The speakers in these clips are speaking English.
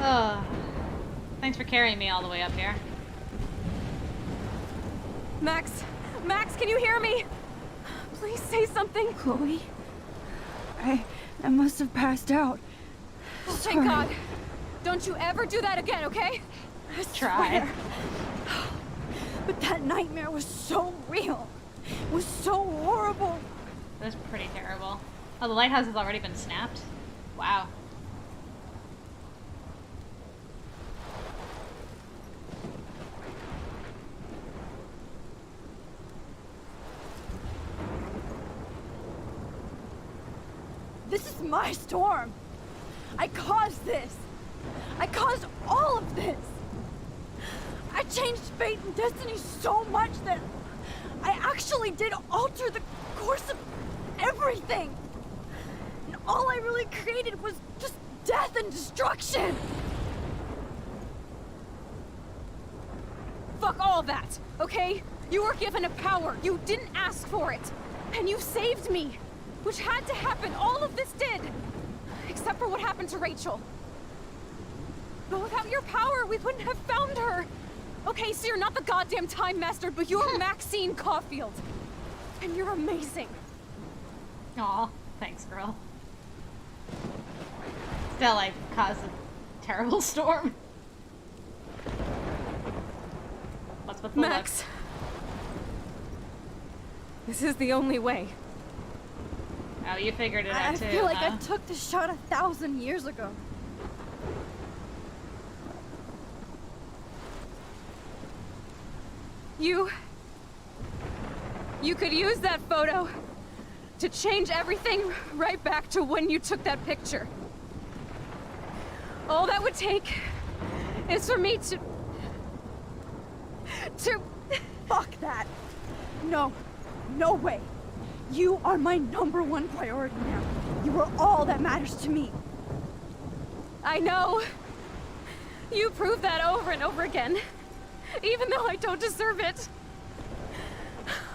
Oh, thanks for carrying me all the way up here. Max! Max, can you hear me? Please say something. Chloe? I must have passed out. Oh, thank God. Don't you ever do that again, okay? I Try. swear. But that nightmare was so real. It was so horrible. That was pretty terrible. Oh, the lighthouse has already been snapped? Wow. This is my storm. I caused this. I caused all of this. I changed fate and destiny so much that I actually did alter the course of everything. And all I really created was just death and destruction. Fuck all that, okay? You were given a power. You didn't ask for it. And you saved me. Which had to happen. All of this did. Except for what happened to Rachel. But without your power, we wouldn't have found her. Okay, so you're not the goddamn time master, but you're Maxine Caulfield. And you're amazing. Aw, thanks, girl. Still, I caused a terrible storm. What's with the Max. look? This is the only way. Oh, you figured it out I too, feel like huh? I took the shot 1,000 years ago. You could use that photo to change everything right back to when you took that picture. All that would take is for me to... Fuck that. No. No way. You are my #1 priority now. You are all that matters to me. I know. You prove that over and over again. Even though I don't deserve it.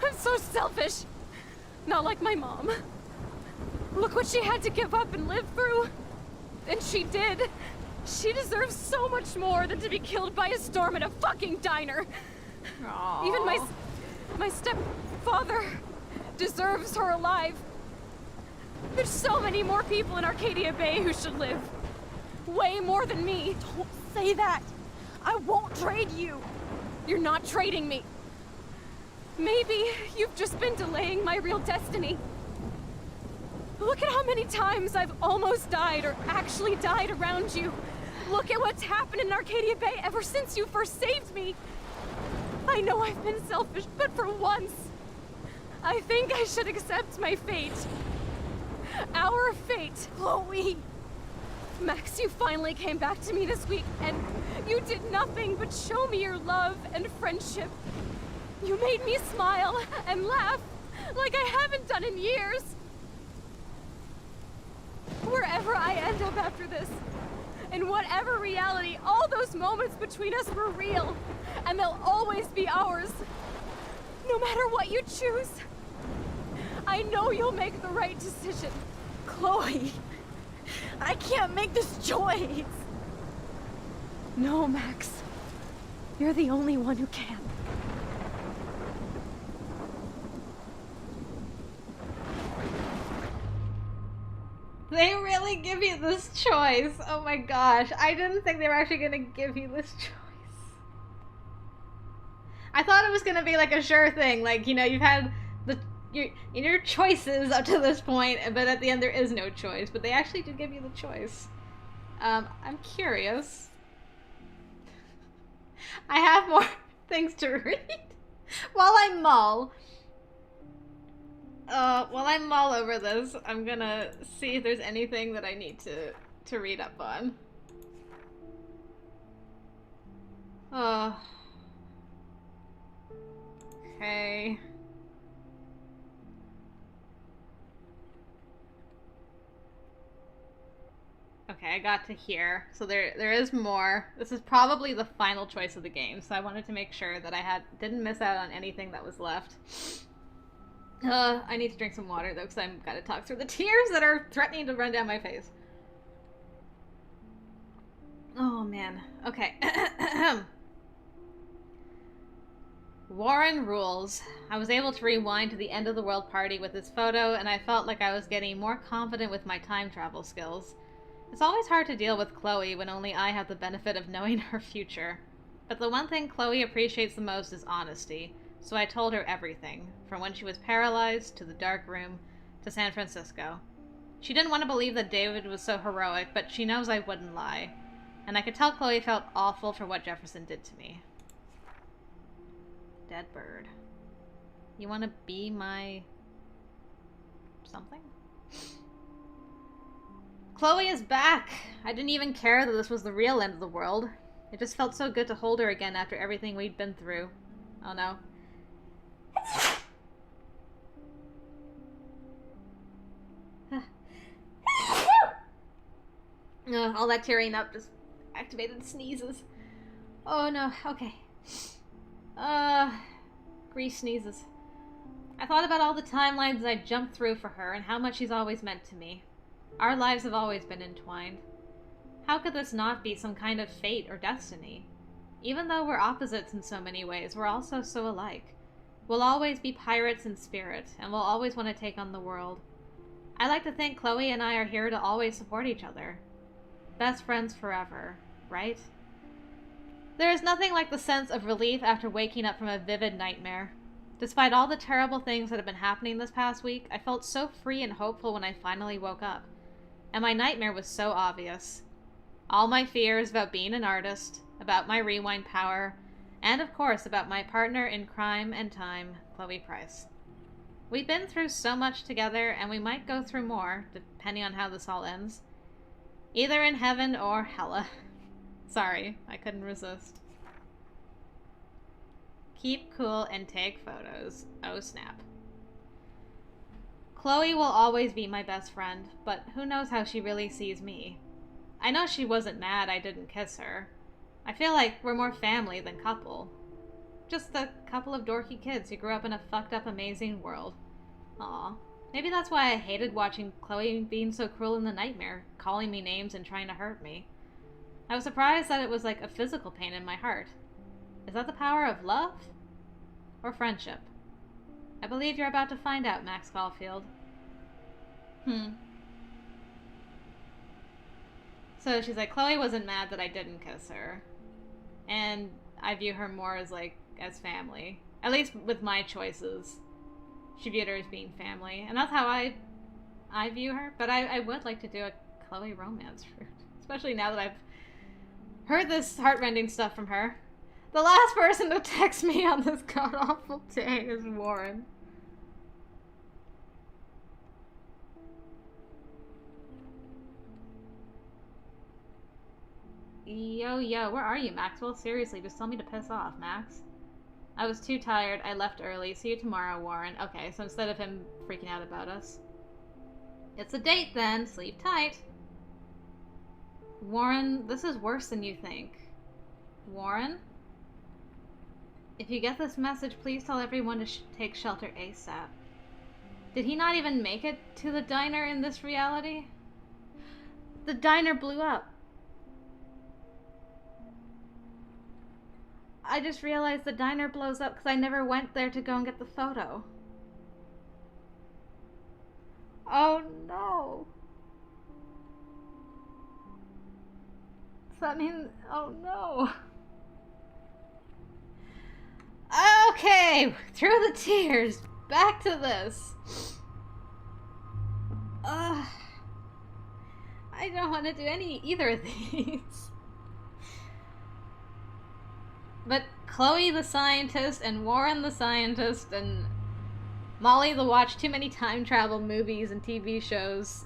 I'm so selfish. Not like my mom. Look what she had to give up and live through. And she did. She deserves so much more than to be killed by a storm at a fucking diner. Aww. Even my stepfather deserves her alive. There's so many more people in Arcadia Bay who should live. Way more than me. Don't say that. I won't trade you. You're not trading me. Maybe you've just been delaying my real destiny. Look at how many times I've almost died or actually died around you. Look at what's happened in Arcadia Bay ever since you first saved me. I know I've been selfish, but for once, I think I should accept my fate. Our fate. Chloe. Max, you finally came back to me this week, and you did nothing but show me your love and friendship. You made me smile and laugh like I haven't done in years. Wherever I end up after this, in whatever reality, all those moments between us were real, and they'll always be ours. No matter what you choose, I know you'll make the right decision. Chloe. I can't make this choice. No, Max. You're the only one who can. They really give you this choice. Oh my gosh. I didn't think they were actually going to give you this choice. I thought it was going to be like a sure thing. Like, you know, you've had your choices up to this point, but at the end there is no choice. But they actually did give you the choice. I'm curious. I have more things to read. While I mull over this, I'm gonna see if there's anything that I need to read up on. Okay. Okay, I got to here. So there is more. This is probably the final choice of the game, so I wanted to make sure that I didn't miss out on anything that was left. I need to drink some water though, because I've got to talk through the tears that are threatening to run down my face. Oh man. Okay. Warren rules. I was able to rewind to the end of the world party with his photo, and I felt like I was getting more confident with my time travel skills. It's always hard to deal with Chloe when only I have the benefit of knowing her future. But the one thing Chloe appreciates the most is honesty, so I told her everything, from when she was paralyzed, to the dark room, to San Francisco. She didn't want to believe that David was so heroic, but she knows I wouldn't lie. And I could tell Chloe felt awful for what Jefferson did to me. Dead bird. You want to be my... something? Chloe is back! I didn't even care that this was the real end of the world. It just felt so good to hold her again after everything we'd been through. Oh no. All that tearing up just activated sneezes. Oh no, okay. Grease sneezes. I thought about all the timelines I jumped through for her and how much she's always meant to me. Our lives have always been entwined. How could this not be some kind of fate or destiny? Even though we're opposites in so many ways, we're also so alike. We'll always be pirates in spirit, and we'll always want to take on the world. I like to think Chloe and I are here to always support each other. Best friends forever, right? There is nothing like the sense of relief after waking up from a vivid nightmare. Despite all the terrible things that have been happening this past week, I felt so free and hopeful when I finally woke up. And my nightmare was so obvious. All my fears about being an artist, about my rewind power, and of course about my partner in crime and time, Chloe Price. We've been through so much together, and we might go through more, depending on how this all ends. Either in heaven or hella. Sorry, I couldn't resist. Keep cool and take photos. Oh snap. Chloe will always be my best friend, but who knows how she really sees me. I know she wasn't mad I didn't kiss her. I feel like we're more family than couple. Just a couple of dorky kids who grew up in a fucked up amazing world. Aw. Maybe that's why I hated watching Chloe being so cruel in the nightmare, calling me names and trying to hurt me. I was surprised that it was like a physical pain in my heart. Is that the power of love? Or friendship? I believe you're about to find out, Max Caulfield. So she's like, Chloe wasn't mad that I didn't kiss her. And I view her more as like, as family. At least with my choices. She viewed her as being family. And that's how I view her. But I would like to do a Chloe romance for her. Especially now that I've heard this heartrending stuff from her. The last person to text me on this god-awful day is Warren. Yo, where are you, Maxwell? Seriously, just tell me to piss off, Max. I was too tired. I left early. See you tomorrow, Warren. Okay, so instead of him freaking out about us. It's a date, then. Sleep tight. Warren, this is worse than you think. Warren? If you get this message, please tell everyone to take shelter ASAP. Did he not even make it to the diner in this reality? The diner blew up. I just realized the diner blows up because I never went there to go and get the photo. Oh no. Does that mean... oh no. Okay, through the tears, back to this. I don't want to do either of these. But Chloe the scientist and Warren the scientist and Molly the watch too many time travel movies and TV shows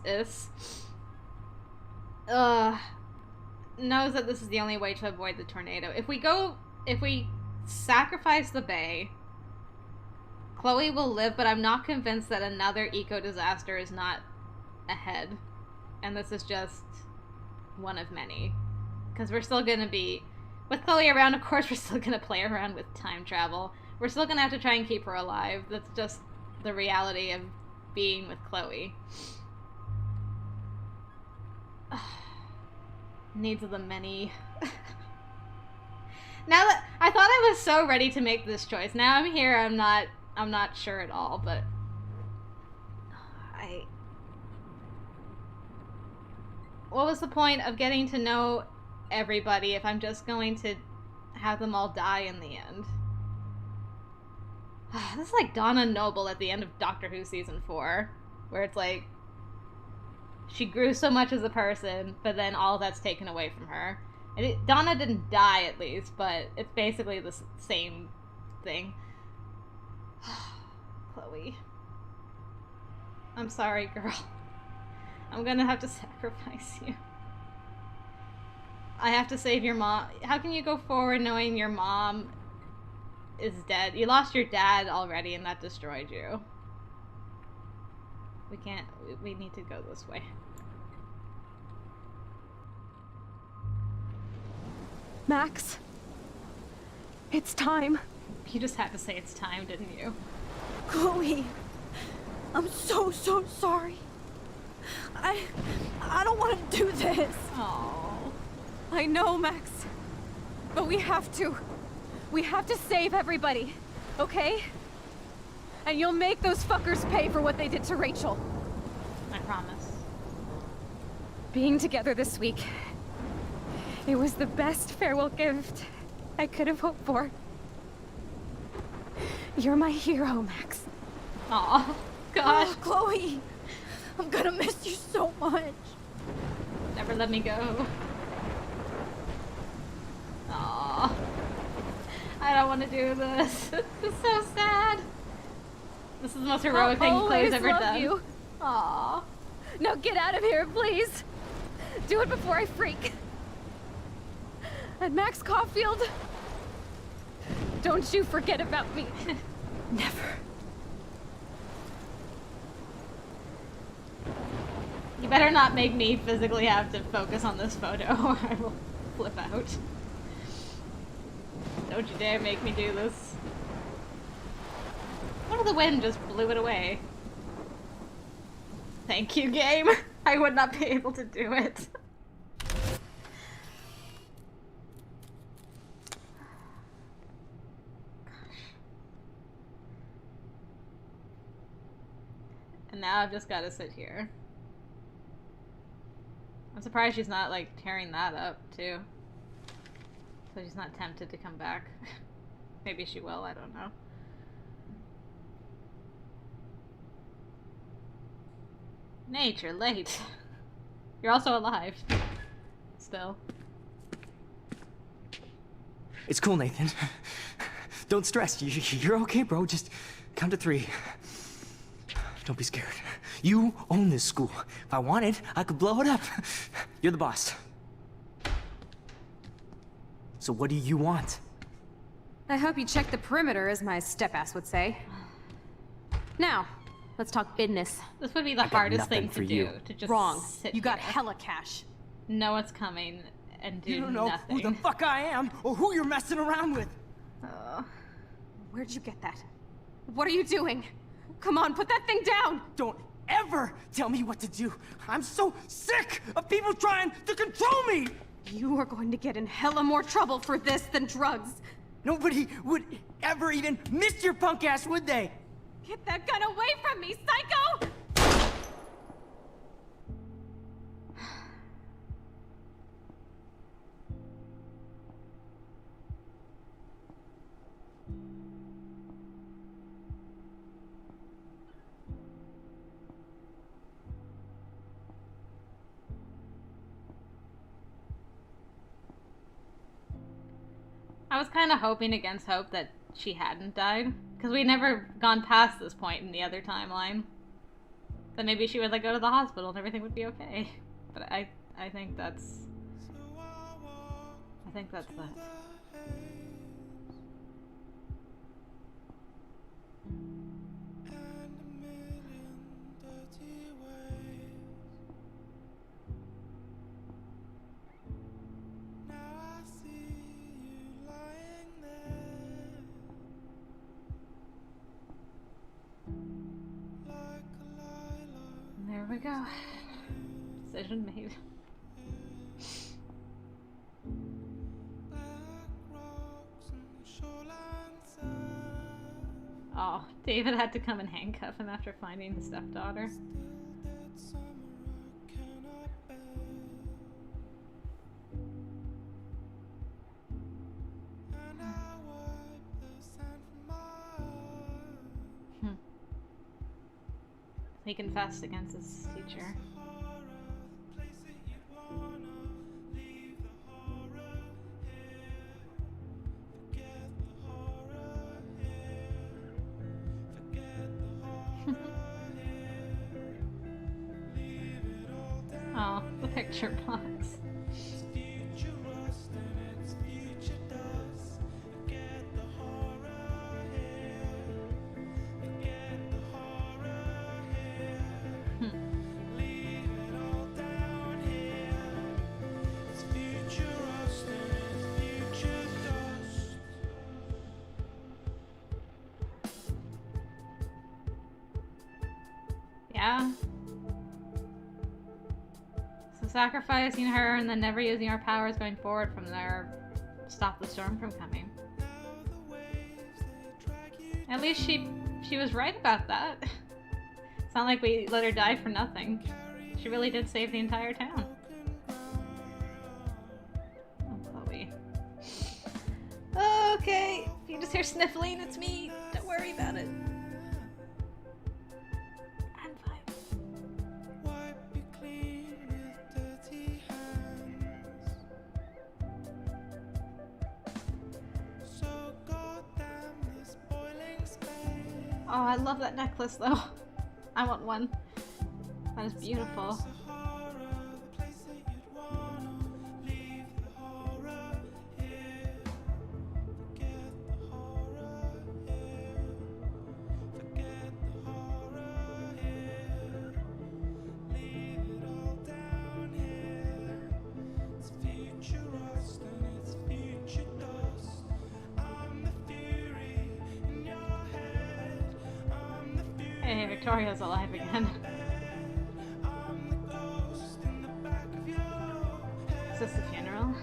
knows that this is the only way to avoid the tornado. If we sacrifice the bay, Chloe will live, but I'm not convinced that another eco-disaster is not ahead. And this is just one of many. Because we're still gonna be... with Chloe around, of course, we're still gonna play around with time travel. We're still gonna have to try and keep her alive. That's just the reality of being with Chloe. Needs of the many. Now that I thought I was so ready to make this choice, now I'm here. I'm not sure at all. But what was the point of getting to know everybody if I'm just going to have them all die in the end? This is like Donna Noble at the end of Doctor Who season 4, where it's like she grew so much as a person, but then all that's taken away from her. And Donna didn't die, at least, but it's basically the same thing. Chloe. I'm sorry, girl. I'm gonna have to sacrifice you. I have to save your mom. How can you go forward knowing your mom is dead? You lost your dad already, and that destroyed you. We can't. We need to go this way. Max, it's time. You just had to say it's time, didn't you? Chloe, I'm so sorry. I don't want to do this. Oh. I know, Max. But we have to. We have to save everybody, okay? And you'll make those fuckers pay for what they did to Rachel. I promise. Being together this week, it was the best farewell gift I could have hoped for. You're my hero, Max. Aw, gosh. Oh, Chloe, I'm gonna miss you so much. Never let me go. Aw. I don't want to do this. It's so sad. This is the most heroic thing Chloe's ever done. You. Aw. Now get out of here, please. Do it before I freak. And Max Caulfield, don't you forget about me. Never. You better not make me physically have to focus on this photo or I will flip out. Don't you dare make me do this. What if the wind just blew it away? Thank you, game. I would not be able to do it. And now I've just got to sit here. I'm surprised she's not, like, tearing that up, too. So she's not tempted to come back. Maybe she will, I don't know. Nate, you're late. You're also alive. Still. It's cool, Nathan. Don't stress. You're okay, bro. Just count to 3. Don't be scared. You own this school. If I wanted, I could blow it up. You're the boss. So what do you want? I hope you checked the perimeter, as my step-ass would say. Now, let's talk business. This would be the hardest thing to do. To just Wrong. sit You got here, hella cash. know what's coming, and do You don't know nothing. who the fuck I am or who you're messing around with. Where'd you get that? What are you doing? Come on, put that thing down! Don't ever tell me what to do. I'm so sick of people trying to control me. You are going to get in hella more trouble for this than drugs. Nobody would ever even miss your punk ass, would they? Get that gun away from me, psycho! I was kind of hoping against hope that she hadn't died, because we'd never gone past this point in the other timeline. That maybe she would like go to the hospital and everything would be okay. But I think that's that. There we go. Decision made. Oh, David had to come and handcuff him after finding his stepdaughter. He confessed against his teacher. Oh, the picture box. Yeah. So sacrificing her and then never using our powers going forward from there stop the storm from coming. At least she was right about that. It's not like we let her die for nothing. She really did save the entire town. Oh, Chloe. Okay, if you just hear sniffling, it's me. Don't worry about it. Oh, I love that necklace though. I want one. That is beautiful. Hey, Victoria's alive again. Is this the funeral?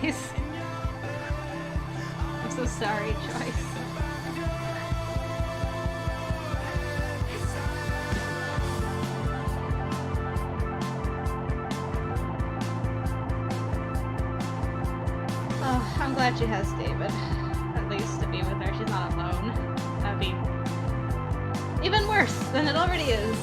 Joyce. I'm so sorry, Joyce. Oh, I'm glad she has David. At least to be with her. She's not alone. That'd be even worse than it already is.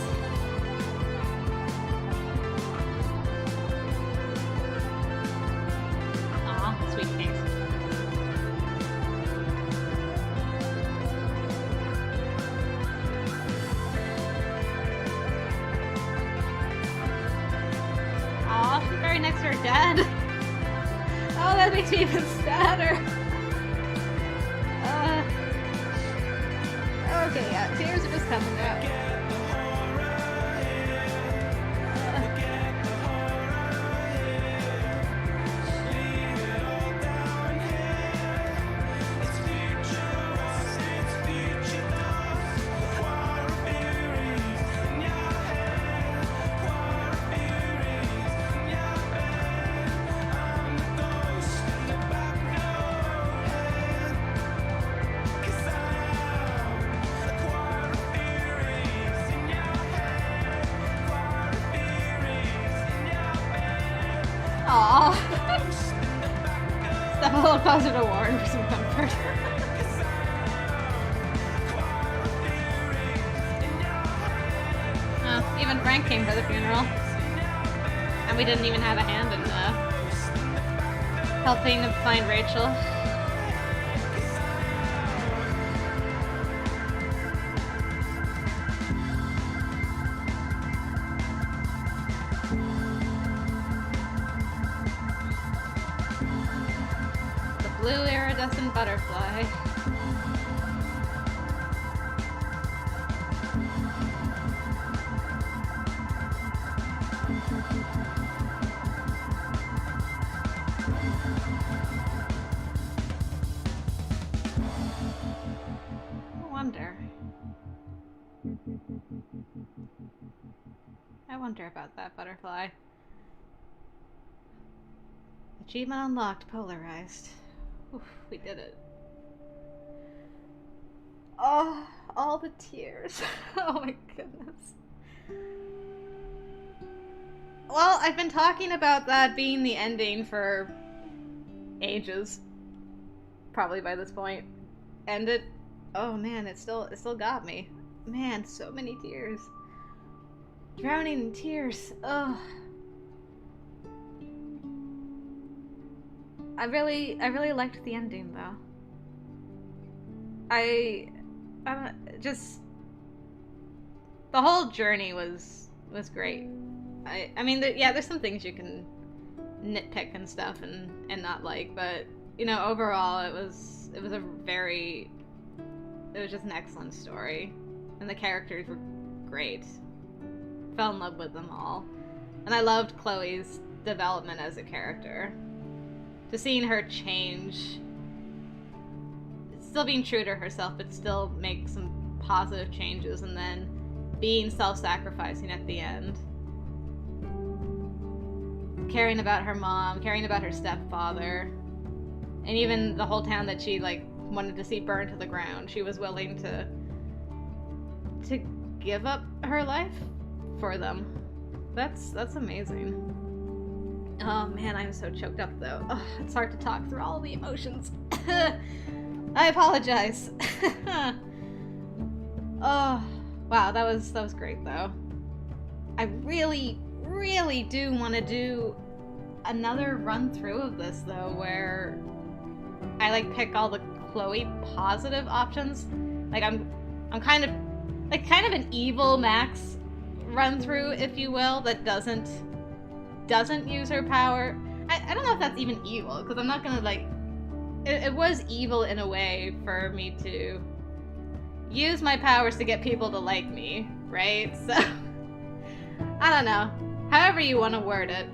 Next to her dad. Oh, that makes me even sadder. Okay, yeah, tears are just coming out. Aww. Step a little closer to Warren for some comfort. Even Frank came for the funeral. And we didn't even have a hand in helping to find Rachel. Blue iridescent butterfly. wonder about that butterfly. Achievement unlocked, Polarized. Oof, we did it. Oh, all the tears. Oh my goodness. Well, I've been talking about that being the ending for ages. Probably by this point. And it, oh man, it still got me. Man, so many tears. Drowning in tears. Ugh. I really liked the ending though. I just, the whole journey was great. I mean, yeah, there's some things you can nitpick and stuff and not like, but you know, overall it was just an excellent story, and the characters were great. Fell in love with them all, and I loved Chloe's development as a character. To seeing her change, still being true to herself, but still make some positive changes, and then being self-sacrificing at the end. Caring about her mom, caring about her stepfather, and even the whole town that she like wanted to see burned to the ground. She was willing to give up her life for them. That's amazing. Oh man, I'm so choked up though. Ugh, it's hard to talk through all the emotions. I apologize. Oh, wow, that was great though. I really do want to do another run through of this though, where I like pick all the Chloe positive options. Like I'm kind of an evil Max run through, if you will, that doesn't use her power. I don't know if that's even evil, because I'm not gonna like, it was evil in a way for me to use my powers to get people to like me, right? So I don't know, however you want to word it.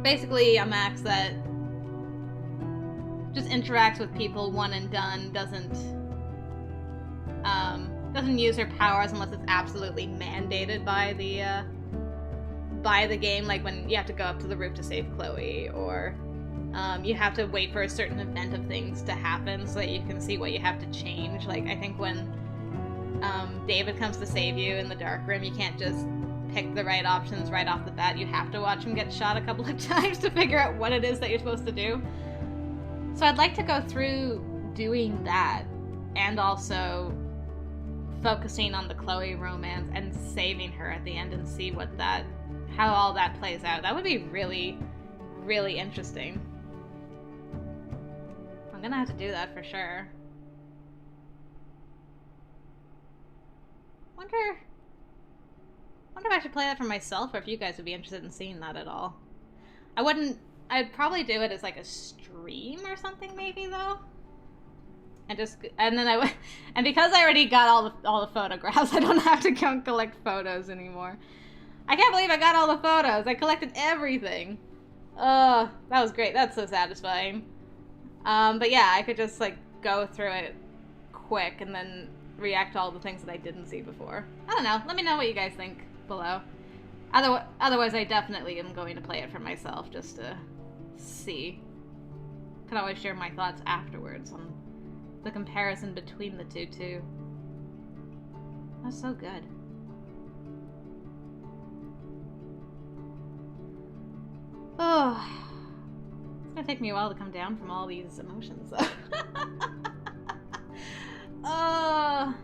Basically a Max that just interacts with people one and done, doesn't use her powers unless it's absolutely mandated by the game, like when you have to go up to the roof to save Chloe, or you have to wait for a certain event of things to happen so that you can see what you have to change. Like I think when David comes to save you in the dark room, you can't just pick the right options right off the bat. You have to watch him get shot a couple of times to figure out what it is that you're supposed to do. So I'd like to go through doing that, and also focusing on the Chloe romance and saving her at the end, and see how all that plays out. That would be really, really interesting. I'm gonna have to do that for sure. Wonder if I should play that for myself, or if you guys would be interested in seeing that at all. I'd probably do it as like a stream or something maybe though. And because I already got all the photographs, I don't have to go and collect photos anymore. I can't believe I got all the photos. I collected everything. That was great. That's so satisfying. But yeah, I could just like go through it quick and then react to all the things that I didn't see before. I don't know. Let me know what you guys think below. Otherwise, I definitely am going to play it for myself just to see. Could always share my thoughts afterwards on the comparison between the two too. That's so good. Oh, it's gonna take me a while to come down from all these emotions. Oh,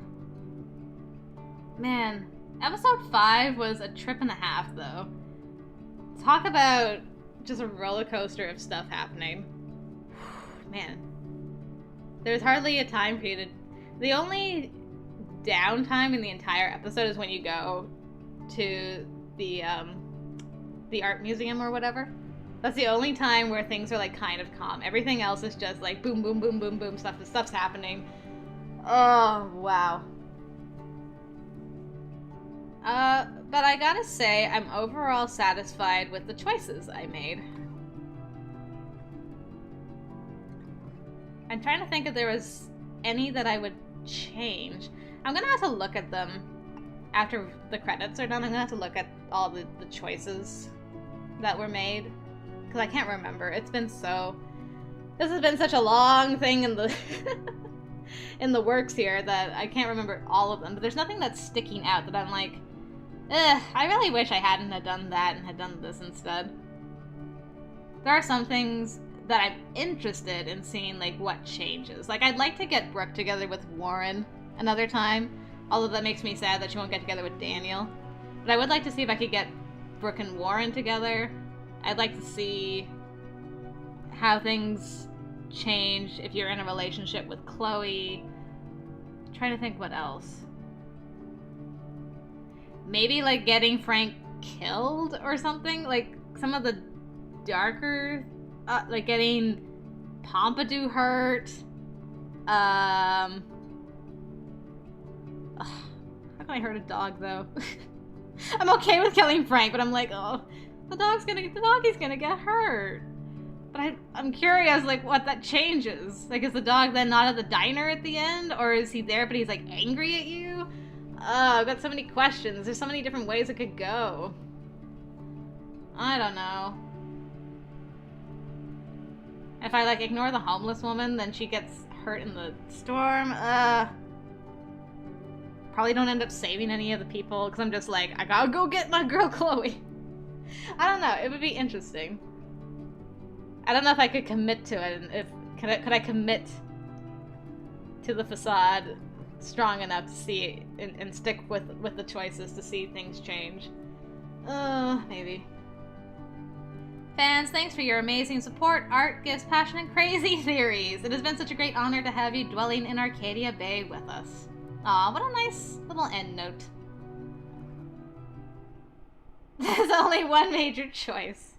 man. Episode 5 was a trip and a half, though. Talk about just a roller coaster of stuff happening. Man. There's hardly a time for you to... The only downtime in the entire episode is when you go to the art museum or whatever. That's the only time where things are like kind of calm. Everything else is just like boom, boom, boom, boom, boom, stuff's happening. Oh, wow. But I gotta say, I'm overall satisfied with the choices I made. I'm trying to think if there was any that I would change. I'm gonna have to look at them after the credits are done, I'm gonna have to look at all the choices that were made. Because I can't remember. It's been so... This has been such a long thing in the... in the works here that I can't remember all of them. But there's nothing that's sticking out that I'm like, I really wish I hadn't had done that and had done this instead. There are some things that I'm interested in seeing, like, what changes. Like, I'd like to get Brooke together with Warren another time, although that makes me sad that she won't get together with Daniel. But I would like to see if I could get Brooke and Warren together. I'd like to see how things change if you're in a relationship with Chloe. I'm trying to think what else. Maybe, like, getting Frank killed or something? Like, some of the darker... like, getting Pompidou hurt. How can I hurt a dog, though? I'm okay with killing Frank, but I'm like, oh, the doggy's gonna get hurt. But I'm curious, like, what that changes. Like, is the dog then not at the diner at the end? Or is he there, but he's, like, angry at you? I've got so many questions. There's so many different ways it could go. I don't know. If I, like, ignore the homeless woman, then she gets hurt in the storm. Probably don't end up saving any of the people, because I'm just like, I gotta go get my girl Chloe. I don't know. It would be interesting. I don't know if I could commit to it, and could I commit to the facade strong enough to see and stick with the choices to see things change. Maybe. Fans, thanks for your amazing support, art, gifts, passion, and crazy theories. It has been such a great honor to have you dwelling in Arcadia Bay with us. Aw, what a nice little end note. There's only one major choice.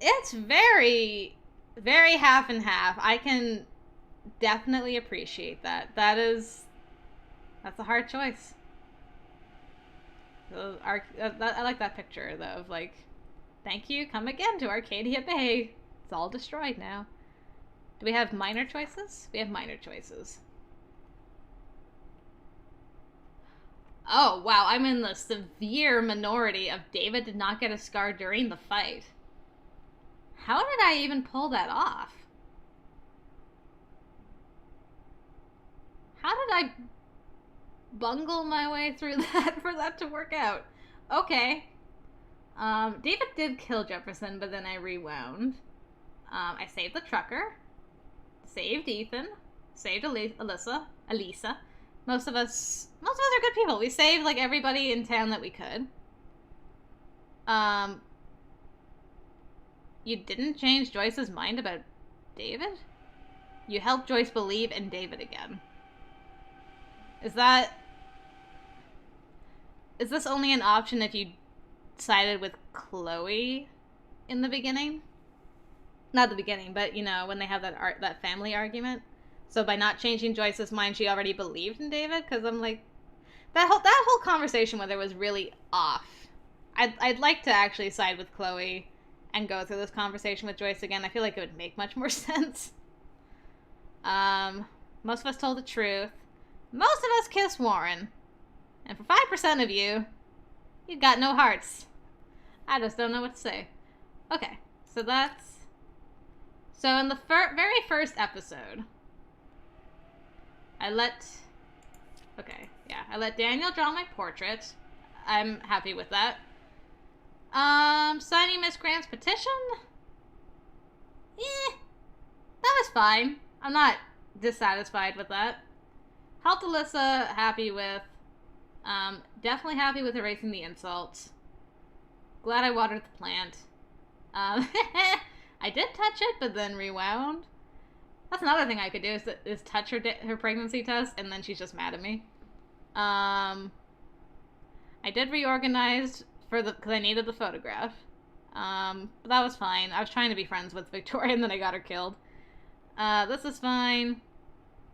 It's very, very half and half. I can definitely appreciate that. That's a hard choice. So, I like that picture, though, of like, thank you, come again to Arcadia Bay. It's all destroyed now. Do we have minor choices? We have minor choices. Oh, wow, I'm in the severe minority of David did not get a scar during the fight. How did I even pull that off? How did I bungle my way through that for that to work out? Okay. David did kill Jefferson, but then I rewound. I saved the trucker. Saved Ethan. Saved Elisa. Most of us are good people. We saved, like, everybody in town that we could. You didn't change Joyce's mind about David? You helped Joyce believe in David again. Is this only an option if you sided with Chloe in the beginning? Not the beginning, but, you know, when they have that family argument. So by not changing Joyce's mind, she already believed in David? Because I'm like, that whole conversation with her was really off. I'd like to actually side with Chloe and go through this conversation with Joyce again. I feel like it would make much more sense. Most of us told the truth. Most of us kissed Warren. And for 5% of you, you got no hearts. I just don't know what to say. Okay, so that's... So in the very first episode, I let Daniel draw my portrait. I'm happy with that. Signing Miss Grant's petition? That was fine. I'm not dissatisfied with that. Helped Alyssa, happy with. Definitely happy with erasing the insults. Glad I watered the plant. I did touch it, but then rewound. That's another thing I could do is touch her pregnancy test, and then she's just mad at me. I did reorganize because I needed the photograph. But that was fine. I was trying to be friends with Victoria, and then I got her killed. This is fine.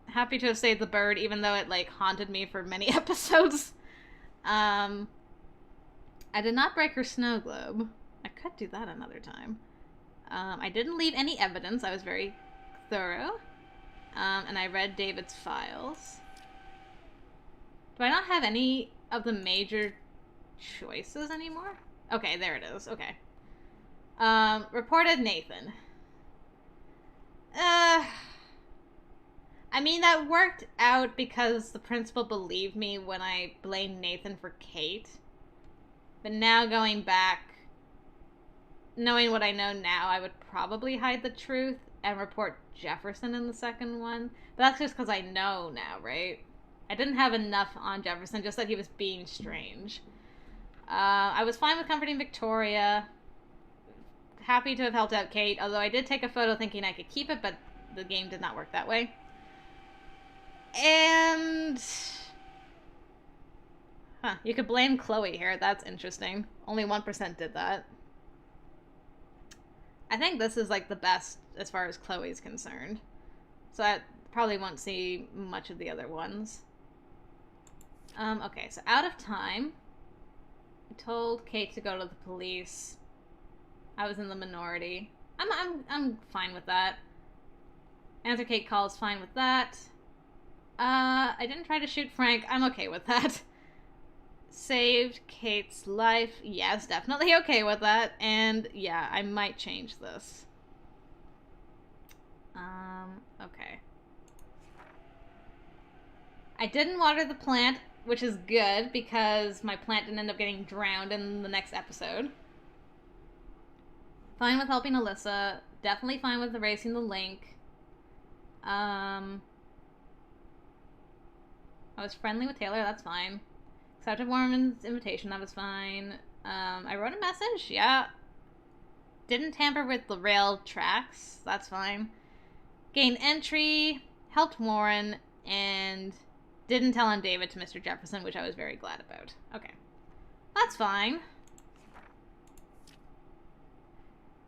Happy to have saved the bird, even though it, like, haunted me for many episodes. I did not break her snow globe. I could do that another time. I didn't leave any evidence. I was very thorough. And I read David's files. Do I not have any of the major choices anymore? Okay, there it is. Okay. Reported Nathan. I mean, that worked out because the principal believed me when I blamed Nathan for Kate. But now going back, knowing what I know now, I would probably hide the truth and report Jefferson in the second one. But that's just because I know now, right? I didn't have enough on Jefferson, just that he was being strange. I was fine with comforting Victoria. Happy to have helped out Kate, although I did take a photo thinking I could keep it, but the game did not work that way. And... Huh, you could blame Chloe here. That's interesting. Only 1% did that. I think this is like the best as far as Chloe's concerned. So I probably won't see much of the other ones. Okay, so out of time. I told Kate to go to the police. I was in the minority. I'm fine with that. Answer Kate calls, fine with that. I didn't try to shoot Frank. I'm okay with that. Saved Kate's life. Yes, definitely okay with that. And yeah, I might change this. Okay. I didn't water the plant, which is good because my plant didn't end up getting drowned in the next episode. Fine with helping Alyssa. Definitely fine with erasing the link. I was friendly with Taylor, that's fine. Accepted Warman's invitation, that was fine. I wrote a message, yeah. Didn't tamper with the rail tracks, that's fine. Gained entry, helped Warren, and didn't tell on David to Mr. Jefferson, which I was very glad about. Okay. That's fine.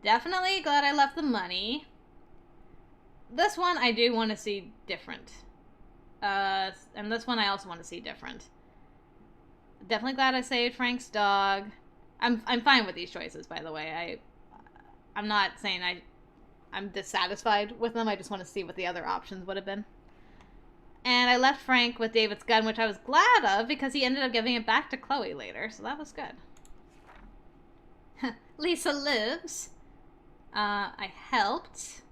Definitely glad I left the money. This one I do want to see different. And this one I also want to see different. Definitely glad I saved Frank's dog. I'm fine with these choices, by the way. I'm not saying I'm dissatisfied with them. I just want to see what the other options would have been. And I left Frank with David's gun, which I was glad of because he ended up giving it back to Chloe later, so that was good. Lisa lives. I helped.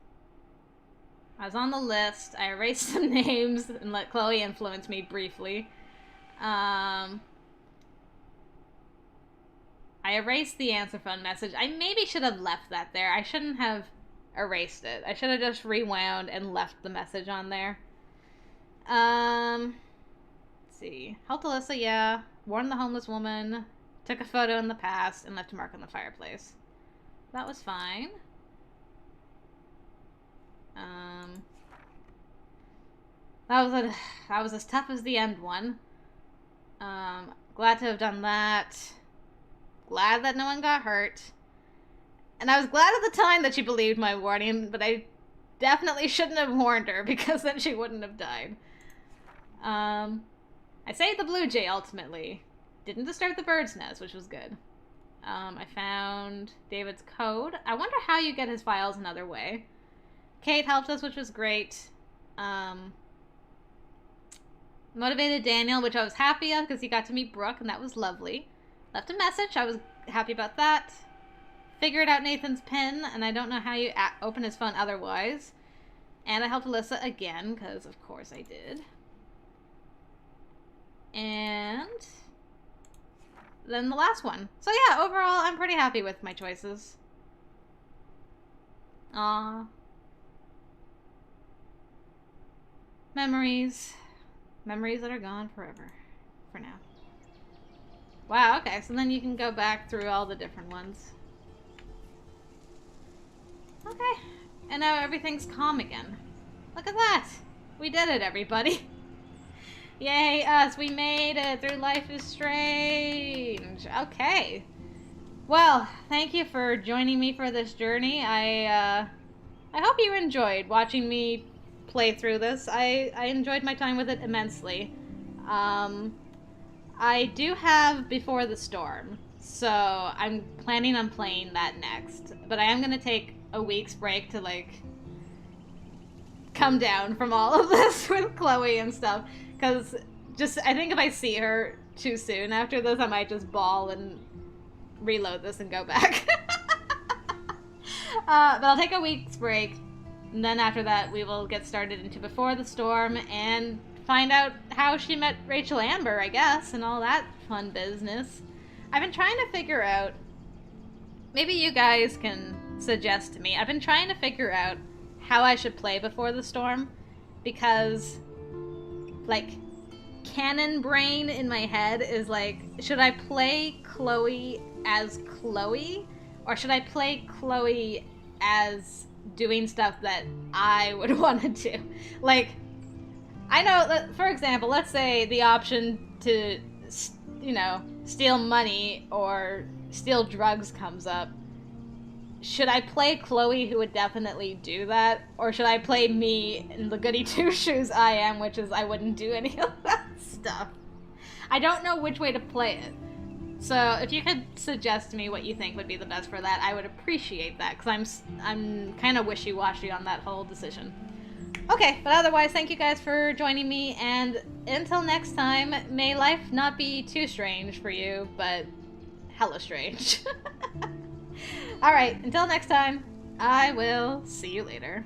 I was on the list. I erased some names and let Chloe influence me briefly. I erased the answer phone message. I maybe should have left that there. I shouldn't have erased it. I should have just rewound and left the message on there. Let's see. Helped Alyssa, yeah. Warned the homeless woman. Took a photo in the past and left a mark on the fireplace. That was fine. That was as tough as the end one. Glad to have done that. Glad that no one got hurt. And I was glad at the time that she believed my warning, but I definitely shouldn't have warned her because then she wouldn't have died. I saved the blue jay ultimately. Didn't disturb the bird's nest, which was good. I found David's code. I wonder how you get his files another way. Kate helped us, which was great. Motivated Daniel, which I was happy of because he got to meet Brooke, and that was lovely. Left a message. I was happy about that. Figured out Nathan's pin, and I don't know how you open his phone otherwise. And I helped Alyssa again, because of course I did. And then the last one. So yeah, overall, I'm pretty happy with my choices. Aww. Memories. Memories that are gone forever. For now. Wow, okay, so then you can go back through all the different ones. Okay. And now everything's calm again. Look at that! We did it, everybody! Yay, us! We made it through Life is Strange! Okay. Well, thank you for joining me for this journey. I hope you enjoyed watching me play through this. I enjoyed my time with it immensely. I do have Before the Storm, so I'm planning on playing that next. But I am going to take a week's break to, like, come down from all of this with Chloe and stuff. Because I think if I see her too soon after this, I might just bawl and reload this and go back. But I'll take a week's break, and then after that we will get started into Before the Storm and find out how she met Rachel Amber, I guess, and all that fun business. I've been trying to figure out, maybe you guys can suggest to me, I've been trying to figure out how I should play Before the Storm, because, like, canon brain in my head is like, should I play Chloe as Chloe, or should I play Chloe as doing stuff that I would want to do? Like, I know, for example, let's say the option to, you know, steal money or steal drugs comes up. Should I play Chloe, who would definitely do that? Or should I play me in the goody two-shoes I am, which is I wouldn't do any of that stuff? I don't know which way to play it. So if you could suggest to me what you think would be the best for that, I would appreciate that, because I'm kind of wishy-washy on that whole decision. Okay, but otherwise, thank you guys for joining me, and until next time, may life not be too strange for you, but hella strange. Alright, until next time, I will see you later.